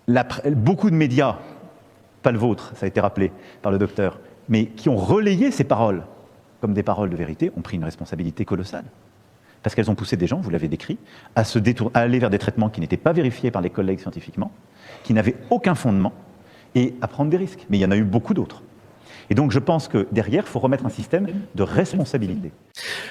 beaucoup de médias, pas le vôtre, ça a été rappelé par le docteur, mais qui ont relayé ces paroles comme des paroles de vérité, ont pris une responsabilité colossale. Parce qu'elles ont poussé des gens, vous l'avez décrit, à aller vers des traitements qui n'étaient pas vérifiés par les collègues scientifiquement, qui n'avaient aucun fondement, et à prendre des risques. Mais il y en a eu beaucoup d'autres. Et donc je pense que derrière, il faut remettre un système de responsabilité.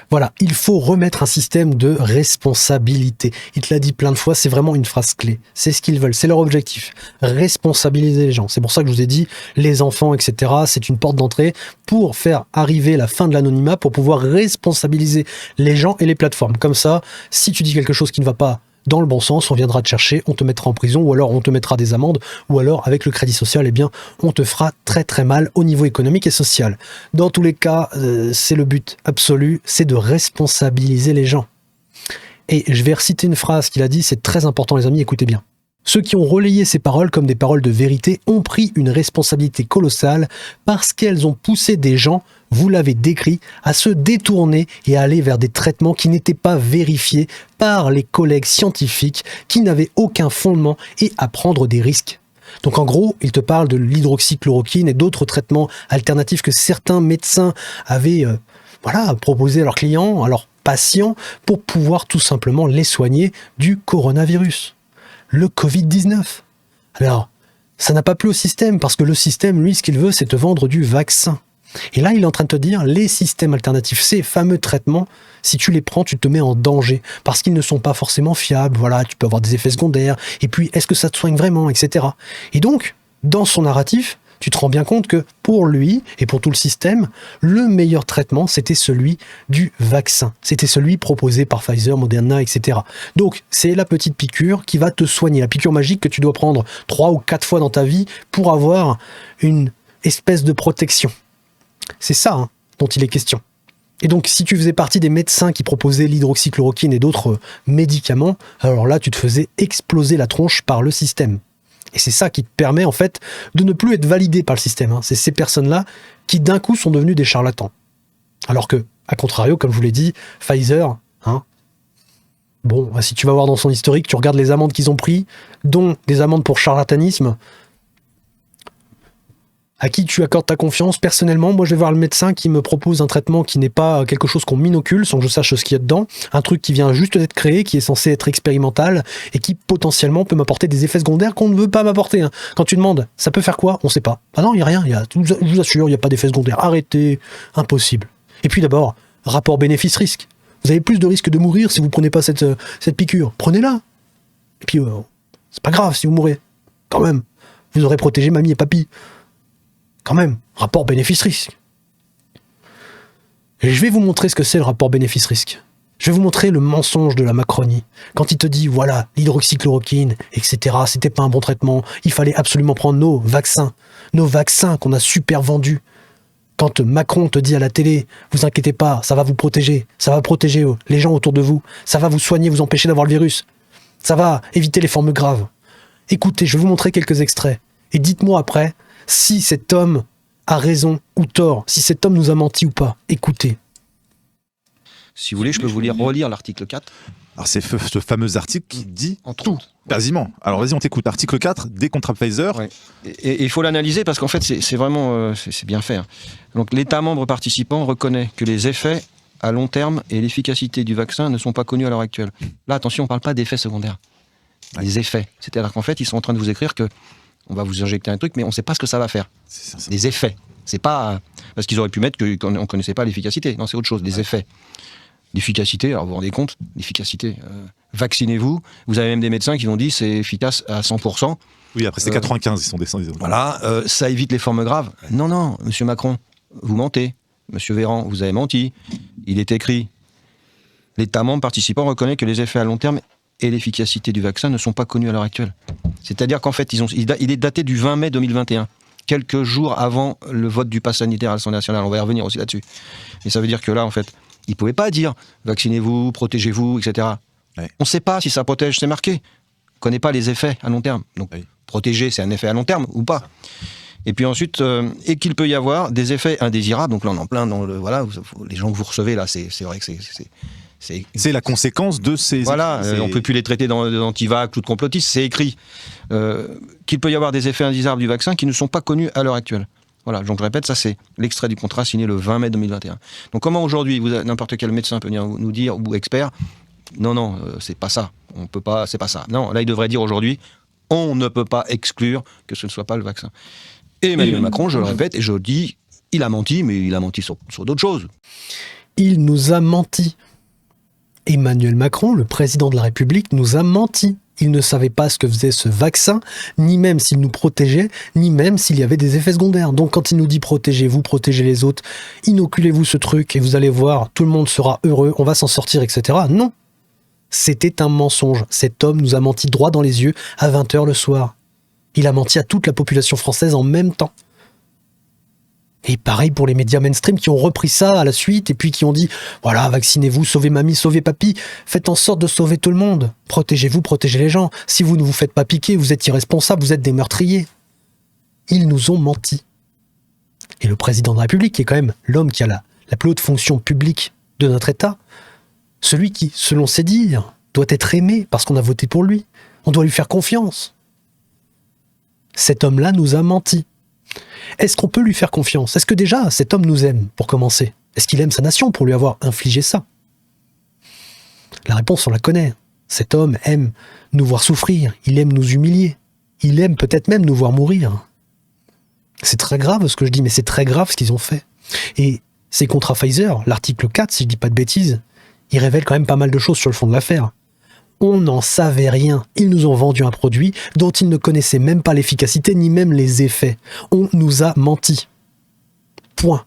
Voilà, il faut remettre un système de responsabilité. Il te l'a dit plein de fois, c'est vraiment une phrase clé. C'est ce qu'ils veulent, c'est leur objectif. Responsabiliser les gens. C'est pour ça que je vous ai dit, les enfants, etc., c'est une porte d'entrée pour faire arriver la fin de l'anonymat, pour pouvoir responsabiliser les gens et les plateformes. Comme ça, si tu dis quelque chose qui ne va pas dans le bon sens, on viendra te chercher, on te mettra en prison, ou alors on te mettra des amendes, ou alors avec le crédit social, eh bien, on te fera très très mal au niveau économique et social. Dans tous les cas, c'est le but absolu, c'est de responsabiliser les gens. Et je vais reciter une phrase qu'il a dit, c'est très important les amis, écoutez bien. Ceux qui ont relayé ces paroles comme des paroles de vérité ont pris une responsabilité colossale parce qu'elles ont poussé des gens, vous l'avez décrit, à se détourner et à aller vers des traitements qui n'étaient pas vérifiés par les collègues scientifiques, qui n'avaient aucun fondement et à prendre des risques. Donc en gros, il te parle de l'hydroxychloroquine et d'autres traitements alternatifs que certains médecins avaient proposés à leurs clients, à leurs patients, pour pouvoir tout simplement les soigner du coronavirus. Le Covid-19. Alors, ça n'a pas plu au système, parce que le système, lui, ce qu'il veut, c'est te vendre du vaccin. Et là, il est en train de te dire, les systèmes alternatifs, ces fameux traitements, si tu les prends, tu te mets en danger, parce qu'ils ne sont pas forcément fiables, voilà, tu peux avoir des effets secondaires, et puis, est-ce que ça te soigne vraiment, etc. Et donc, dans son narratif, tu te rends bien compte que pour lui et pour tout le système, le meilleur traitement, c'était celui du vaccin. C'était celui proposé par Pfizer, Moderna, etc. Donc, c'est la petite piqûre qui va te soigner. La piqûre magique que tu dois prendre 3 ou 4 fois dans ta vie pour avoir une espèce de protection. C'est ça dont il est question. Et donc, si tu faisais partie des médecins qui proposaient l'hydroxychloroquine et d'autres médicaments, alors là, tu te faisais exploser la tronche par le système. Et c'est ça qui te permet, en fait, de ne plus être validé par le système. C'est ces personnes-là qui, d'un coup, sont devenues des charlatans. Alors que, à contrario, comme je vous l'ai dit, Pfizer, bon, si tu vas voir dans son historique, tu regardes les amendes qu'ils ont pris, dont des amendes pour charlatanisme. À qui tu accordes ta confiance? Personnellement, moi je vais voir le médecin qui me propose un traitement qui n'est pas quelque chose qu'on m'inocule sans que je sache ce qu'il y a dedans, un truc qui vient juste d'être créé, qui est censé être expérimental et qui potentiellement peut m'apporter des effets secondaires qu'on ne veut pas m'apporter. Quand tu demandes, ça peut faire quoi? On sait pas. Ah non, il n'y a rien, je vous assure, il n'y a pas d'effets secondaires. Arrêtez, impossible. Et puis d'abord, rapport bénéfice-risque. Vous avez plus de risque de mourir si vous prenez pas cette piqûre. Prenez-la. Et puis, c'est pas grave si vous mourrez. Quand même, vous aurez protégé mamie et papy. Quand même, rapport bénéfice-risque. Et je vais vous montrer ce que c'est le rapport bénéfice-risque. Je vais vous montrer le mensonge de la Macronie. Quand il te dit, voilà, l'hydroxychloroquine, etc., c'était pas un bon traitement, il fallait absolument prendre nos vaccins qu'on a super vendus. Quand Macron te dit à la télé, vous inquiétez pas, ça va vous protéger, ça va protéger les gens autour de vous, ça va vous soigner, vous empêcher d'avoir le virus, ça va éviter les formes graves. Écoutez, je vais vous montrer quelques extraits, et dites-moi après, si cet homme a raison ou tort, si cet homme nous a menti ou pas. Écoutez. Si vous voulez, je peux vous relire l'article 4. Alors c'est ce fameux article qui dit tout, quasiment. Alors vas-y, on t'écoute. Article 4, des contrats Pfizer. Ouais. Et il faut l'analyser parce qu'en fait, c'est vraiment c'est bien fait. Donc l'État membre participant reconnaît que les effets à long terme et l'efficacité du vaccin ne sont pas connus à l'heure actuelle. Là, attention, on ne parle pas d'effets secondaires. Les effets. C'est-à-dire qu'en fait, ils sont en train de vous écrire que on va vous injecter un truc, mais on ne sait pas ce que ça va faire. C'est des effets. C'est pas parce qu'ils auraient pu mettre qu'on ne connaissait pas l'efficacité. Non, c'est autre chose, des effets. L'efficacité, alors vous vous rendez compte, l'efficacité. Vaccinez-vous. Vous avez même des médecins qui vont dire c'est efficace à 100%. Oui, après c'est 95, ils sont descendus. Voilà, ça évite les formes graves. Non, monsieur Macron, vous mentez. Monsieur Véran, vous avez menti. Il est écrit l'État membre participant reconnaît que les effets à long terme et l'efficacité du vaccin ne sont pas connus à l'heure actuelle. C'est-à-dire qu'en fait, il est daté du 20 mai 2021, quelques jours avant le vote du pass sanitaire à l'Assemblée nationale. On va y revenir aussi là-dessus. Et ça veut dire que là, en fait, il ne pouvait pas dire vaccinez-vous, protégez-vous, etc. Ouais. On ne sait pas si ça protège, c'est marqué. On ne connaît pas les effets à long terme. Donc, protéger, c'est un effet à long terme ou pas. Et puis ensuite, et qu'il peut y avoir des effets indésirables. Donc là, on est en plein dans le... Voilà, les gens que vous recevez, là, c'est vrai que C'est la conséquence de ces... Voilà, on ne peut plus les traiter d'antivax ou de complotistes, c'est écrit. Qu'il peut y avoir des effets indésirables du vaccin qui ne sont pas connus à l'heure actuelle. Voilà, donc je répète, ça c'est l'extrait du contrat signé le 20 mai 2021. Donc comment aujourd'hui, n'importe quel médecin peut venir nous dire, ou expert, non, c'est pas ça, on peut pas, c'est pas ça. Non, là il devrait dire aujourd'hui, on ne peut pas exclure que ce ne soit pas le vaccin. Et Emmanuel Macron, je le répète, et je le dis, il a menti, mais il a menti sur d'autres choses. Il nous a menti. Emmanuel Macron, le président de la République, nous a menti. Il ne savait pas ce que faisait ce vaccin, ni même s'il nous protégeait, ni même s'il y avait des effets secondaires. Donc quand il nous dit protégez-vous, protégez les autres, inoculez-vous ce truc et vous allez voir, tout le monde sera heureux, on va s'en sortir, etc. Non, c'était un mensonge. Cet homme nous a menti droit dans les yeux à 20h le soir. Il a menti à toute la population française en même temps. Et pareil pour les médias mainstream qui ont repris ça à la suite et puis qui ont dit « Voilà, vaccinez-vous, sauvez mamie, sauvez papy, faites en sorte de sauver tout le monde. Protégez-vous, protégez les gens. Si vous ne vous faites pas piquer, vous êtes irresponsables, vous êtes des meurtriers. » Ils nous ont menti. Et le président de la République, qui est quand même l'homme qui a la plus haute fonction publique de notre État, celui qui, selon ses dires, doit être aimé parce qu'on a voté pour lui. On doit lui faire confiance. Cet homme-là nous a menti. Est-ce qu'on peut lui faire confiance? Est-ce que déjà cet homme nous aime, pour commencer? Est-ce qu'il aime sa nation pour lui avoir infligé ça? La réponse, on la connaît. Cet homme aime nous voir souffrir, il aime nous humilier, il aime peut-être même nous voir mourir. C'est très grave ce que je dis, mais c'est très grave ce qu'ils ont fait. Et ces contrats Pfizer, l'article 4, si je dis pas de bêtises, il révèle quand même pas mal de choses sur le fond de l'affaire. On n'en savait rien. Ils nous ont vendu un produit dont ils ne connaissaient même pas l'efficacité ni même les effets. On nous a menti. Point.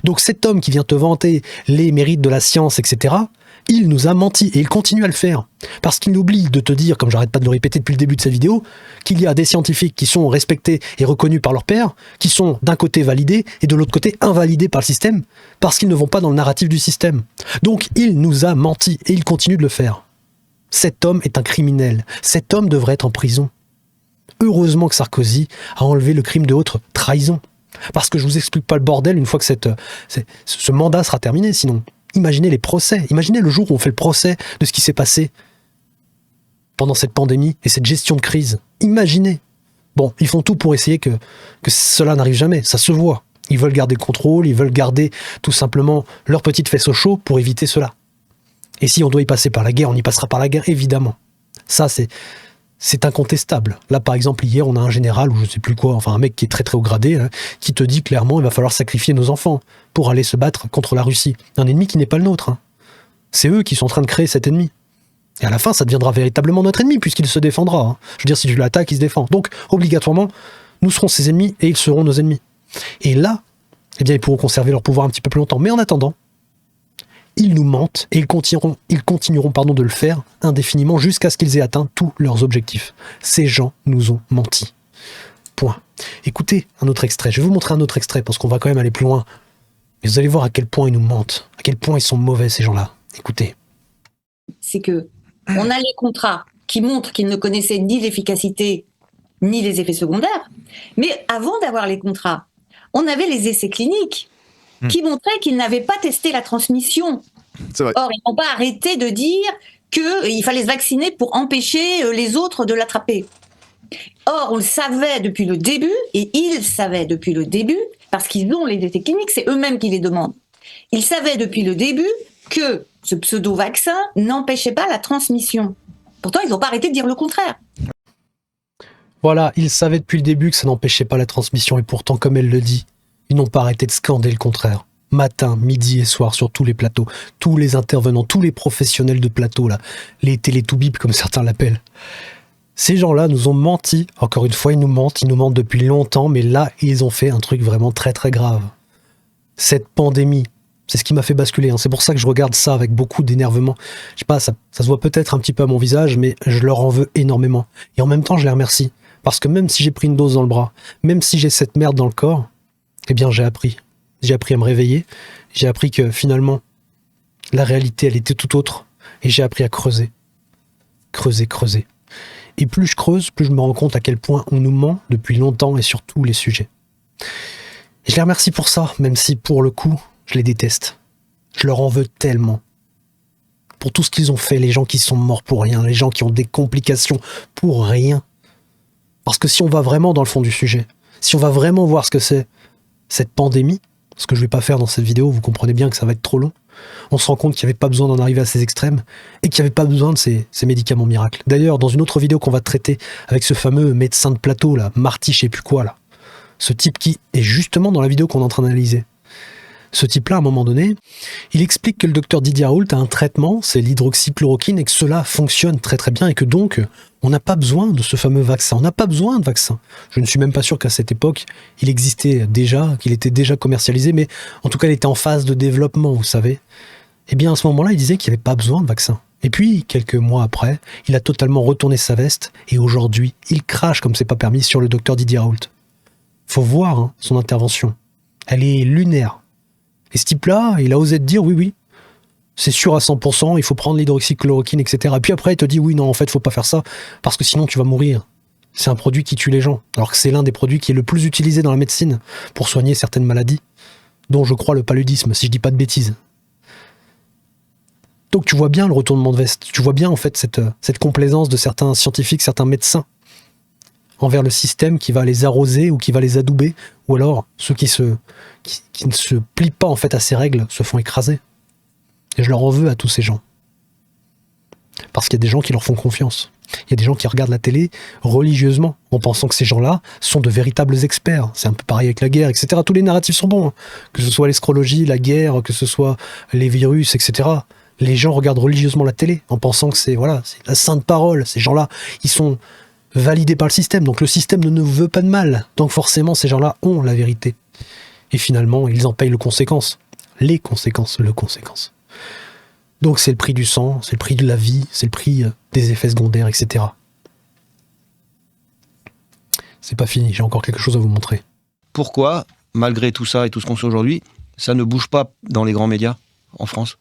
Donc cet homme qui vient te vanter les mérites de la science, etc., il nous a menti et il continue à le faire. Parce qu'il oublie de te dire, comme j'arrête pas de le répéter depuis le début de sa vidéo, qu'il y a des scientifiques qui sont respectés et reconnus par leurs pairs, qui sont d'un côté validés et de l'autre côté invalidés par le système, parce qu'ils ne vont pas dans le narratif du système. Donc il nous a menti et il continue de le faire. Cet homme est un criminel. Cet homme devrait être en prison. Heureusement que Sarkozy a enlevé le crime de haute trahison. Parce que je vous explique pas le bordel une fois que ce mandat sera terminé, sinon. Imaginez les procès. Imaginez le jour où on fait le procès de ce qui s'est passé pendant cette pandémie et cette gestion de crise. Imaginez. Bon, ils font tout pour essayer que cela n'arrive jamais. Ça se voit. Ils veulent garder le contrôle, ils veulent garder tout simplement leur petite fesse au chaud pour éviter cela. Et si on doit y passer par la guerre, on y passera par la guerre, évidemment. Ça, c'est incontestable. Là, par exemple, hier, on a un général, ou je sais plus quoi, enfin un mec qui est très très haut gradé, hein, qui te dit clairement il va falloir sacrifier nos enfants pour aller se battre contre la Russie. Un ennemi qui n'est pas le nôtre. Hein. C'est eux qui sont en train de créer cet ennemi. Et à la fin, ça deviendra véritablement notre ennemi, puisqu'il se défendra. Hein. Je veux dire, si tu l'attaques, il se défend. Donc, obligatoirement, nous serons ses ennemis et ils seront nos ennemis. Et là, eh bien, ils pourront conserver leur pouvoir un petit peu plus longtemps. Mais en attendant, ils nous mentent et ils continueront de le faire indéfiniment jusqu'à ce qu'ils aient atteint tous leurs objectifs. Ces gens nous ont menti. Point. Écoutez un autre extrait. Je vais vous montrer un autre extrait parce qu'on va quand même aller plus loin. Mais vous allez voir à quel point ils nous mentent, à quel point ils sont mauvais ces gens-là. Écoutez. C'est que on a les contrats qui montrent qu'ils ne connaissaient ni l'efficacité ni les effets secondaires. Mais avant d'avoir les contrats, on avait les essais cliniques qui montraient qu'ils n'avaient pas testé la transmission. C'est vrai. Or, ils n'ont pas arrêté de dire qu'il fallait se vacciner pour empêcher les autres de l'attraper. Or, on le savait depuis le début, et ils savaient depuis le début, parce qu'ils ont les essais cliniques, c'est eux-mêmes qui les demandent. Ils savaient depuis le début que ce pseudo-vaccin n'empêchait pas la transmission. Pourtant, ils n'ont pas arrêté de dire le contraire. Voilà, ils savaient depuis le début que ça n'empêchait pas la transmission, et pourtant, comme elle le dit, ils n'ont pas arrêté de scander le contraire. Matin, midi et soir sur tous les plateaux, tous les intervenants, tous les professionnels de plateau, là, les télétoubibs comme certains l'appellent. Ces gens-là nous ont menti. Encore une fois, ils nous mentent depuis longtemps, mais là, ils ont fait un truc vraiment très très grave. Cette pandémie, c'est ce qui m'a fait basculer. Hein. C'est pour ça que je regarde ça avec beaucoup d'énervement. Je sais pas, ça se voit peut-être un petit peu à mon visage, mais je leur en veux énormément. Et en même temps, je les remercie. Parce que même si j'ai pris une dose dans le bras, même si j'ai cette merde dans le corps, eh bien, j'ai appris. J'ai appris à me réveiller. J'ai appris que finalement, la réalité, elle était tout autre. Et j'ai appris à creuser. Creuser. Et plus je creuse, plus je me rends compte à quel point on nous ment depuis longtemps et sur tous les sujets. Et je les remercie pour ça, même si pour le coup, je les déteste. Je leur en veux tellement. pour tout ce qu'ils ont fait, les gens qui sont morts pour rien, les gens qui ont des complications pour rien. Parce que si on va vraiment dans le fond du sujet, si on va vraiment voir ce que c'est cette pandémie, ce que je vais pas faire dans cette vidéo, vous comprenez bien que ça va être trop long, on se rend compte qu'il n'y avait pas besoin d'en arriver à ces extrêmes et qu'il n'y avait pas besoin de ces médicaments miracles. D'ailleurs, dans une autre vidéo qu'on va traiter avec ce fameux médecin de plateau, là, Marty je sais plus quoi, là, ce type qui est justement dans la vidéo qu'on est en train d'analyser. Ce type-là, à un moment donné, il explique que le docteur Didier Raoult a un traitement, c'est l'hydroxychloroquine, et que cela fonctionne très très bien, et que donc, on n'a pas besoin de ce fameux vaccin. On n'a pas besoin de vaccin. Je ne suis même pas sûr qu'à cette époque, il existait déjà, qu'il était déjà commercialisé, mais en tout cas, il était en phase de développement, vous savez. Eh bien, à ce moment-là, il disait qu'il n'y avait pas besoin de vaccin. Et puis, quelques mois après, il a totalement retourné sa veste, et aujourd'hui, il crache comme c'est pas permis sur le docteur Didier Raoult. Faut voir hein, son intervention. Elle est lunaire. Et ce type-là, il a osé te dire oui, c'est sûr à 100%, il faut prendre l'hydroxychloroquine, etc. Et puis après, il te dit oui, non, en fait, faut pas faire ça, parce que sinon tu vas mourir. C'est un produit qui tue les gens, alors que c'est l'un des produits qui est le plus utilisé dans la médecine pour soigner certaines maladies, dont je crois le paludisme, si je dis pas de bêtises. Donc tu vois bien le retournement de veste, tu vois bien en fait cette complaisance de certains scientifiques, certains médecins, envers le système qui va les arroser ou qui va les adouber, ou alors ceux qui ne se plient pas en fait à ces règles se font écraser. Et je leur en veux à tous ces gens. Parce qu'il y a des gens qui leur font confiance. Il y a des gens qui regardent la télé religieusement, en pensant que ces gens-là sont de véritables experts. C'est un peu pareil avec la guerre, etc. Tous les narratifs sont bons, hein. Que ce soit l'escrologie, la guerre, que ce soit les virus, etc. Les gens regardent religieusement la télé, en pensant que c'est la sainte parole. Ces gens-là, ils sont validé par le système, donc le système ne veut pas de mal, donc forcément ces gens-là ont la vérité, et finalement ils en payent les conséquences, donc c'est le prix du sang, c'est le prix de la vie, c'est le prix des effets secondaires, etc. C'est pas fini, j'ai encore quelque chose à vous montrer. Pourquoi, malgré tout ça et tout ce qu'on sait aujourd'hui, ça ne bouge pas dans les grands médias en France ?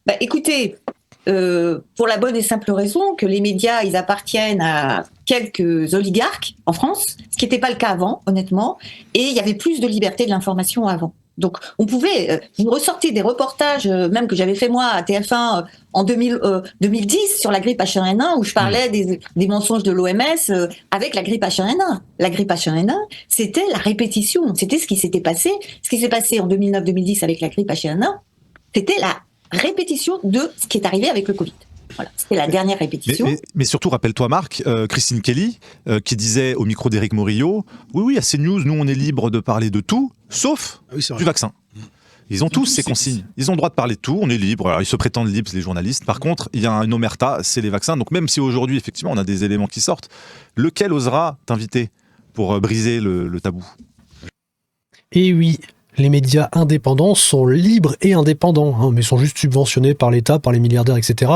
Bah, écoutez, pour la bonne et simple raison que les médias, ils appartiennent à quelques oligarques en France, ce qui n'était pas le cas avant, honnêtement, et il y avait plus de liberté de l'information avant. Donc, on pouvait, vous ressortez des reportages, même que j'avais fait moi à TF1 en 2010 sur la grippe H1N1, où je parlais des mensonges de l'OMS avec la grippe H1N1. La grippe H1N1, c'était la répétition, c'était ce qui s'était passé. Ce qui s'est passé en 2009-2010 avec la grippe H1N1, c'était la répétition de ce qui est arrivé avec le Covid. Voilà, c'était la dernière répétition. Mais surtout, rappelle-toi Marc, Christine Kelly, qui disait au micro d'Éric Morillo, oui, à CNews, nous on est libre de parler de tout, sauf du vaccin. Ils ont tous ces consignes. Ils ont le droit de parler de tout, on est libre. Alors, ils se prétendent libres, les journalistes. Par contre, il y a une omerta, c'est les vaccins. Donc même si aujourd'hui, effectivement, on a des éléments qui sortent, lequel osera t'inviter pour briser le tabou ? Et oui, les médias indépendants sont libres et indépendants, hein, mais sont juste subventionnés par l'État, par les milliardaires, etc.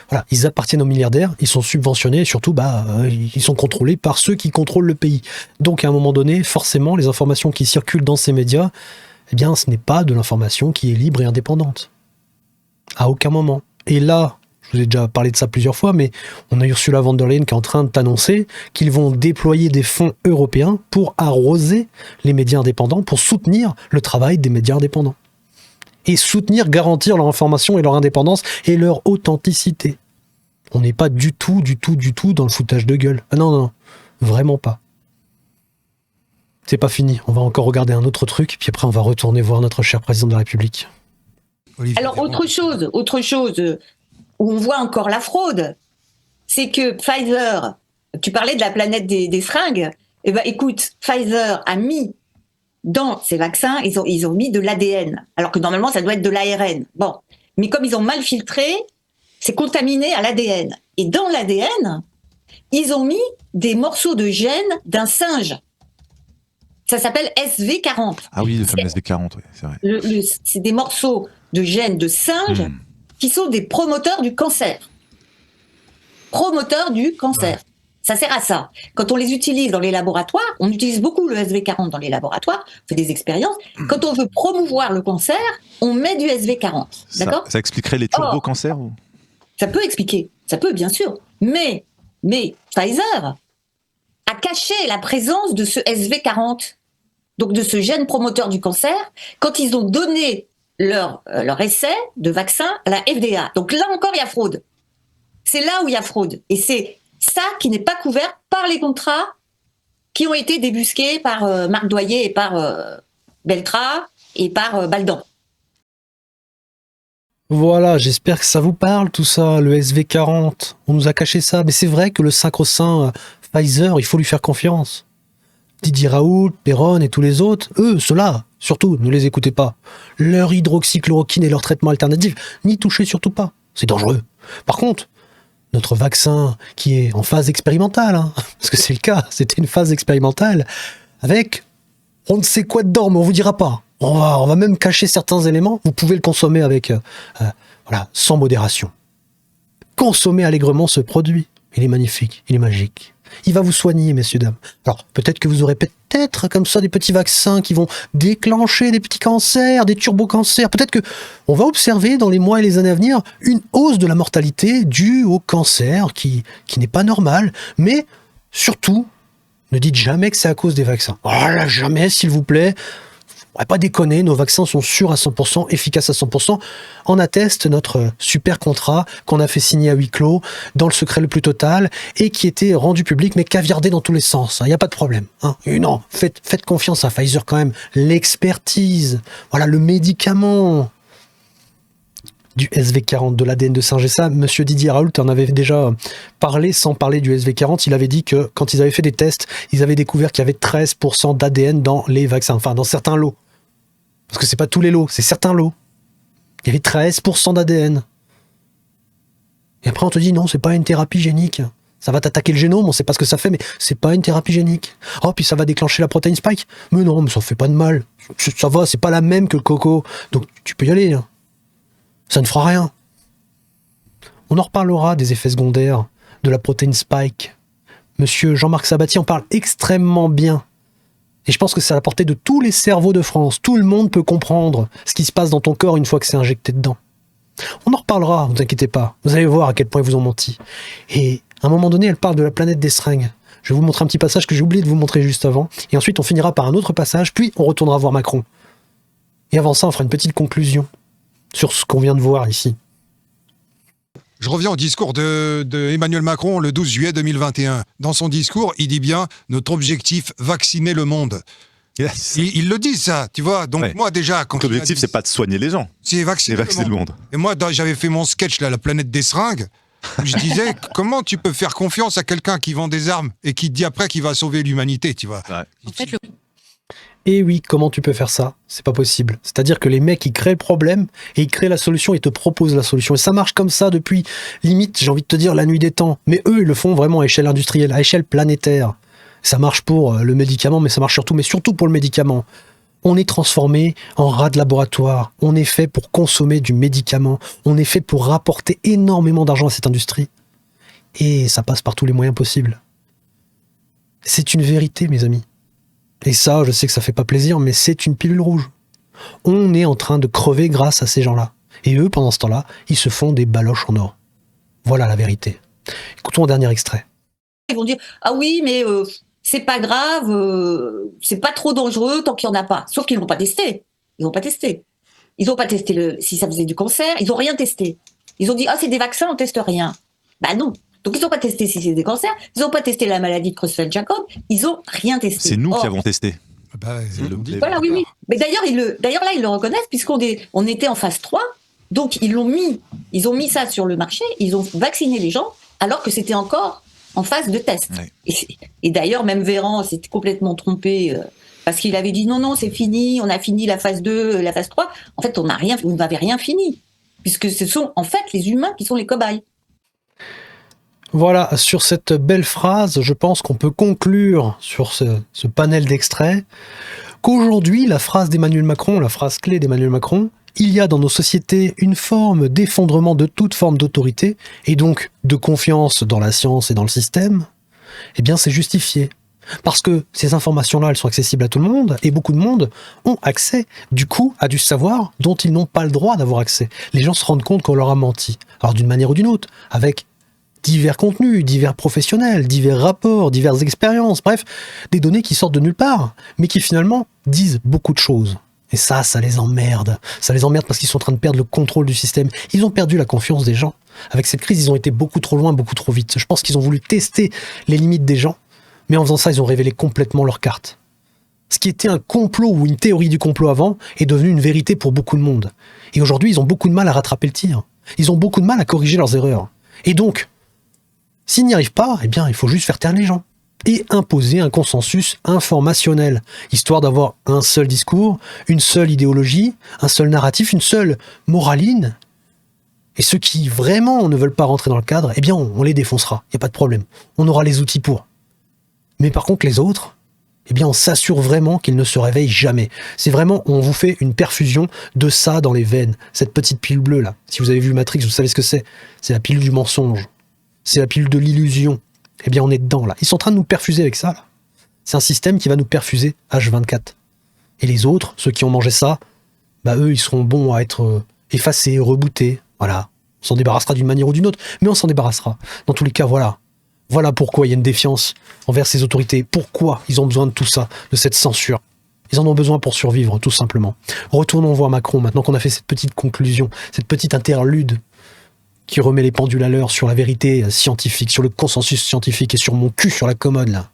Voilà, ils appartiennent aux milliardaires, ils sont subventionnés, et surtout, ils sont contrôlés par ceux qui contrôlent le pays. Donc, à un moment donné, forcément, les informations qui circulent dans ces médias, eh bien, ce n'est pas de l'information qui est libre et indépendante. À aucun moment. Et là, je vous ai déjà parlé de ça plusieurs fois, mais on a Ursula von der Leyen qui est en train de t'annoncer qu'ils vont déployer des fonds européens pour arroser les médias indépendants, pour soutenir le travail des médias indépendants. Et garantir leur information et leur indépendance et leur authenticité. On n'est pas du tout dans le foutage de gueule. Ah non, vraiment pas. C'est pas fini, on va encore regarder un autre truc, puis après on va retourner voir notre cher président de la République. Olivier, alors autre chose, où on voit encore la fraude, c'est que Pfizer, tu parlais de la planète des seringues, eh ben écoute, Pfizer a mis dans ces vaccins, ils ont mis de l'ADN, alors que normalement ça doit être de l'ARN. Bon, mais comme ils ont mal filtré, c'est contaminé à l'ADN. Et dans l'ADN, ils ont mis des morceaux de gènes d'un singe. Ça s'appelle SV40. Ah oui, le fameux SV40, oui, c'est vrai. C'est des morceaux de gènes de singes qui sont des promoteurs du cancer. Promoteurs du cancer. Ouais. Ça sert à ça. Quand on les utilise dans les laboratoires, on utilise beaucoup le SV40 dans les laboratoires, on fait des expériences. Quand on veut promouvoir le cancer, on met du SV40. D'accord ? Ça expliquerait les turbo-cancers ou... Ça peut expliquer. Ça peut, bien sûr. Mais Pfizer a caché la présence de ce SV40, donc de ce gène promoteur du cancer, quand ils ont donné leur essai de vaccin à la FDA. Donc là encore, il y a fraude. C'est là où il y a fraude. Et c'est ça qui n'est pas couvert par les contrats qui ont été débusqués par Marc Doyer et par Beltra et par Baldan. Voilà, j'espère que ça vous parle tout ça, le SV40. On nous a caché ça, mais c'est vrai que le sacro-saint Pfizer, il faut lui faire confiance. Didier Raoult, Perron et tous les autres, eux, ceux-là, surtout, ne les écoutez pas. Leur hydroxychloroquine et leur traitement alternatif, n'y touchez surtout pas. C'est dangereux. Par contre, notre vaccin qui est en phase expérimentale, hein, parce que c'est le cas, c'était une phase expérimentale, avec on ne sait quoi dedans, mais on vous dira pas. On va même cacher certains éléments. Vous pouvez le consommer avec, voilà, sans modération. Consommez allègrement ce produit. Il est magnifique, il est magique. Il va vous soigner, messieurs, dames. Alors, peut-être que vous aurez peut-être comme ça des petits vaccins qui vont déclencher des petits cancers, des turbocancers. Peut-être que on va observer dans les mois et les années à venir une hausse de la mortalité due au cancer qui n'est pas normale. Mais surtout, ne dites jamais que c'est à cause des vaccins. Oh là, jamais, s'il vous plaît. On va pas déconner, nos vaccins sont sûrs à 100%, efficaces à 100%. En atteste notre super contrat qu'on a fait signer à huis clos, dans le secret le plus total, et qui était rendu public, mais caviardé dans tous les sens. Il n'y a pas de problème. Hein. Et non, faites confiance à Pfizer quand même. L'expertise, voilà, le médicament du SV40, de l'ADN de singe. Et ça, monsieur Didier Raoult en avait déjà parlé sans parler du SV40. Il avait dit que quand ils avaient fait des tests, ils avaient découvert qu'il y avait 13% d'ADN dans les vaccins, enfin dans certains lots. Parce que c'est pas tous les lots, c'est certains lots. Il y avait 13% d'ADN. Et après on te dit non, c'est pas une thérapie génique. Ça va t'attaquer le génome, on sait pas ce que ça fait, mais c'est pas une thérapie génique. Oh, puis ça va déclencher la protéine spike. Mais non, mais ça fait pas de mal. Ça va, c'est pas la même que le coco. Donc tu peux y aller. Hein. Ça ne fera rien. On en reparlera des effets secondaires de la protéine spike. Monsieur Jean-Marc Sabatier en parle extrêmement bien. Et je pense que c'est à la portée de tous les cerveaux de France. Tout le monde peut comprendre ce qui se passe dans ton corps une fois que c'est injecté dedans. On en reparlera, ne vous inquiétez pas. Vous allez voir à quel point ils vous ont menti. Et à un moment donné, elle parle de la planète des seringues. Je vais vous montrer un petit passage que j'ai oublié de vous montrer juste avant. Et ensuite, on finira par un autre passage, puis on retournera voir Macron. Et avant ça, on fera une petite conclusion sur ce qu'on vient de voir ici. Je reviens au discours de Emmanuel Macron le 12 juillet 2021. Dans son discours, il dit bien « Notre objectif, vacciner le monde ». Yes. Il le dit ça, tu vois. Donc Ouais. moi déjà... quand L'objectif, c'est pas de soigner les gens, c'est vacciner, c'est vacciner le monde. Et moi, j'avais fait mon sketch, là, La planète des seringues. Où je disais, comment tu peux faire confiance à quelqu'un qui vend des armes et qui te dit après qu'il va sauver l'humanité, tu vois. Ouais. En fait, Et oui, comment tu peux faire ça? C'est pas possible. C'est-à-dire que les mecs, ils créent le problème et ils créent la solution et te proposent la solution. Et ça marche comme ça depuis, limite, j'ai envie de te dire, la nuit des temps. Mais eux, ils le font vraiment à échelle industrielle, à échelle planétaire. Ça marche pour le médicament, mais ça marche surtout, mais surtout pour le médicament. On est transformé en rat de laboratoire. On est fait pour consommer du médicament. On est fait pour rapporter énormément d'argent à cette industrie. Et ça passe par tous les moyens possibles. C'est une vérité, mes amis. Et ça, je sais que ça fait pas plaisir, mais c'est une pilule rouge. On est en train de crever grâce à ces gens-là. Et eux, pendant ce temps-là, ils se font des baloches en or. Voilà la vérité. Écoutons un dernier extrait. Ils vont dire ah oui, mais c'est pas grave, c'est pas trop dangereux tant qu'il y en a pas. Sauf qu'ils l'ont pas testé. Ils n'ont pas testé. Ils n'ont pas testé si ça faisait du cancer. Ils n'ont rien testé. Ils ont dit ah c'est des vaccins, on teste rien. Bah non. Donc ils n'ont pas testé si c'est des cancers. Ils n'ont pas testé la maladie de Creutzfeldt-Jakob. Ils n'ont rien testé. C'est nous Or, qui avons testé. Bah, Voilà, oui, oui. Mais d'ailleurs, là, ils le reconnaissent on était en phase 3. Donc, ils ont mis ça sur le marché. Ils ont vacciné les gens alors que c'était encore en phase de test. Ouais. Et d'ailleurs, même Véran s'était complètement trompé parce qu'il avait dit non, c'est fini. On a fini la phase 2, la phase 3. En fait, vous n'avez rien fini puisque ce sont en fait les humains qui sont les cobayes. Voilà, sur cette belle phrase, je pense qu'on peut conclure sur ce panel d'extraits qu'aujourd'hui, la phrase d'Emmanuel Macron, la phrase clé d'Emmanuel Macron, il y a dans nos sociétés une forme d'effondrement de toute forme d'autorité et donc de confiance dans la science et dans le système, eh bien c'est justifié. Parce que ces informations-là, elles sont accessibles à tout le monde et beaucoup de monde ont accès, du coup, à du savoir dont ils n'ont pas le droit d'avoir accès. Les gens se rendent compte qu'on leur a menti. Alors d'une manière ou d'une autre, avec divers contenus, divers professionnels, divers rapports, diverses expériences, bref, des données qui sortent de nulle part, mais qui finalement disent beaucoup de choses. Et ça les emmerde. Ça les emmerde parce qu'ils sont en train de perdre le contrôle du système. Ils ont perdu la confiance des gens. Avec cette crise, ils ont été beaucoup trop loin, beaucoup trop vite. Je pense qu'ils ont voulu tester les limites des gens, mais en faisant ça, ils ont révélé complètement leurs cartes. Ce qui était un complot ou une théorie du complot avant est devenu une vérité pour beaucoup de monde. Et aujourd'hui, ils ont beaucoup de mal à rattraper le tir. Ils ont beaucoup de mal à corriger leurs erreurs. Et donc, s'ils n'y arrivent pas, eh bien, il faut juste faire taire les gens. Et imposer un consensus informationnel, histoire d'avoir un seul discours, une seule idéologie, un seul narratif, une seule moraline. Et ceux qui vraiment ne veulent pas rentrer dans le cadre, eh bien on les défoncera, il n'y a pas de problème. On aura les outils pour. Mais par contre les autres, eh bien on s'assure vraiment qu'ils ne se réveillent jamais. C'est vraiment, on vous fait une perfusion de ça dans les veines, cette petite pilule bleue là. Si vous avez vu Matrix, vous savez ce que c'est. C'est la pilule du mensonge. C'est la pilule de l'illusion. Eh bien, on est dedans, là. Ils sont en train de nous perfuser avec ça, là. C'est un système qui va nous perfuser H24. Et les autres, ceux qui ont mangé ça, bah eux, ils seront bons à être effacés, rebootés. Voilà. On s'en débarrassera d'une manière ou d'une autre, mais on s'en débarrassera. Dans tous les cas, voilà. Voilà pourquoi il y a une défiance envers ces autorités. Pourquoi ils ont besoin de tout ça, de cette censure. Ils en ont besoin pour survivre, tout simplement. Retournons voir Macron, maintenant qu'on a fait cette petite conclusion, cette petite interlude qui remet les pendules à l'heure sur la vérité scientifique, sur le consensus scientifique et sur mon cul sur la commode, là.